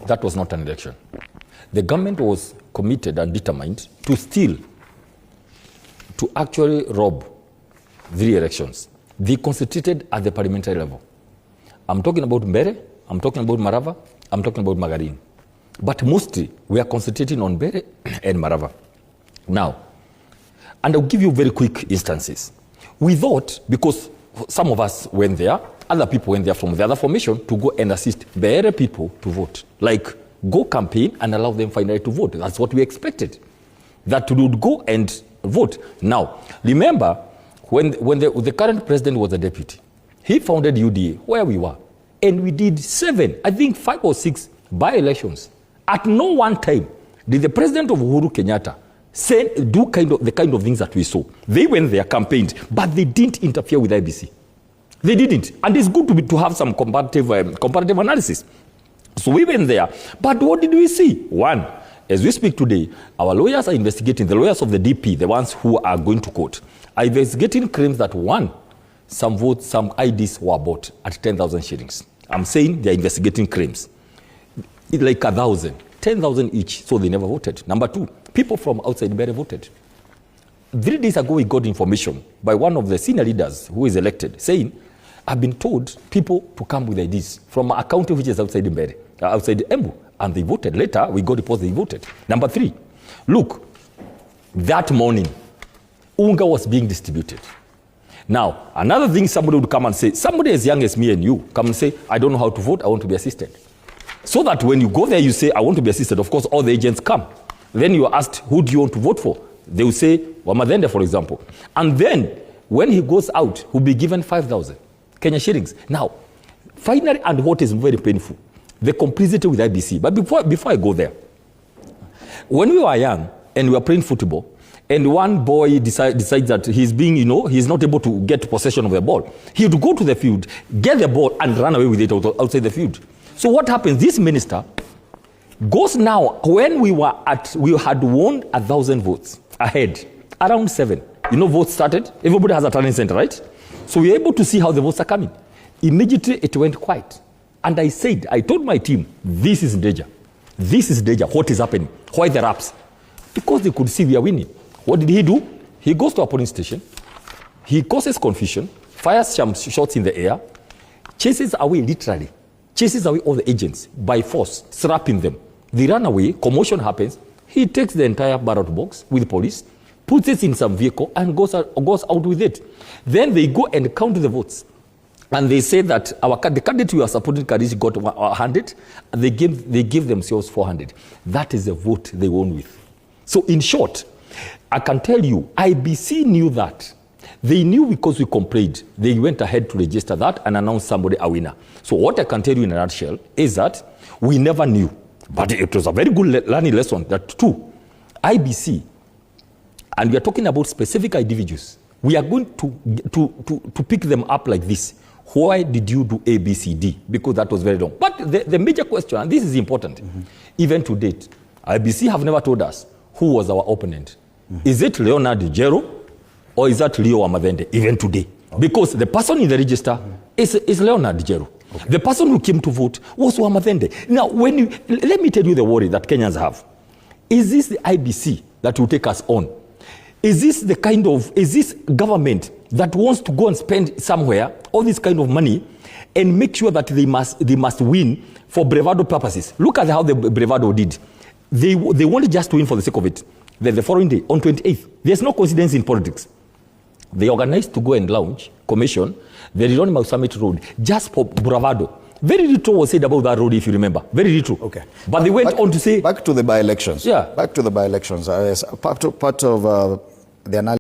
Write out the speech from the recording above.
that was not an election. The government was committed and determined to steal, to actually rob 3 elections. They concentrated at the parliamentary level. I'm talking about Mbeere, I'm talking about Marava, I'm talking about Magarini. But mostly, we are concentrating on Mbeere and Marava. Now, and I'll give you very quick instances. We thought, because some of us went there, other people went there from the other formation to go and assist Mbeere people to vote. Like, go campaign and allow them finally to vote. That's what we expected. That we would go and vote. Now, remember, when the current president was a deputy, he founded UDA where we were. And we did 7, I think 5 or 6 by-elections. At no one time did the president of Uhuru Kenyatta do the kind of things that we saw. They went there, campaigned, but they didn't interfere with IBC. They didn't. And it's good to have some comparative analysis. So we went there. But what did we see? One, as we speak today, our lawyers are investigating, the lawyers of the DP, the ones who are going to court, are investigating claims that some votes, some IDs were bought at 10,000 shillings. I'm saying they're investigating claims. It's like 1,000, 10,000 each, so they never voted. Number 2, people from outside Mbeere voted. 3 days ago, we got information by one of the senior leaders who is elected, saying, I've been told people to come with IDs from a county which is outside Mbeere, outside Embu, and they voted. Later, we got reports they voted. Number 3, look, that morning, Unga was being distributed. Now, another thing, somebody would come and say, somebody as young as me and you, come and say, I don't know how to vote, I want to be assisted. So that when you go there, you say, I want to be assisted. Of course, all the agents come. Then you are asked, who do you want to vote for? They will say, Wamadende, for example. And then, when he goes out, he'll be given 5,000 Kenya shillings. Now, finally, and what is very painful, the complicity with IBC. But before I go there, when we were young and we were playing football, and one boy decides that he's he's not able to get possession of the ball, he would go to the field, get the ball, and run away with it outside the field. So what happens? This minister goes now, when we had won 1,000 votes ahead, around 7. Votes started. Everybody has a turning center, right? So we were able to see how the votes are coming. Immediately, it went quiet. And I told my team, this is danger. This is danger. What is happening? Why the raps? Because they could see we are winning. What did he do? He goes to a polling station. He causes confusion, fires some shots in the air, chases away, literally, chases away all the agents by force, slapping them. They run away, commotion happens. He takes the entire ballot box with police, puts it in some vehicle, and goes out with it. Then they go and count the votes. And they say that the candidate we are supporting got 100, and they give themselves 400. That is the vote they won with. So in short, I can tell you, IBC knew that. They knew because we complained. They went ahead to register that and announce somebody a winner. So what I can tell you in a nutshell is that we never knew. But it was a very good learning lesson that too, IBC, and we are talking about specific individuals, we are going to pick them up like this. Why did you do A, B, C, D? Because that was very wrong. But the major question, and this is important, even to date, IBC have never told us who was our opponent. Is it Leonard Jero or is that Leo Wamadende, even today? Because the person in the register is Leonard Jero. The person who came to vote was Wamadende. Now, let me tell you the worry that Kenyans have. Is this the IBC that will take us on? Is this government that wants to go and spend somewhere all this kind of money and make sure that they must win for bravado purposes? Look at how the bravado did. They wanted just to win for the sake of it. The following day, on 28th, there's no coincidence in politics. They organized to go and launch, commission, the Rironi Summit Road, just for bravado. Very little was said about that road, if you remember. Very little. Okay. But they went on to say... Back to the by-elections. Yeah. Back to the by-elections. Part of the analysis.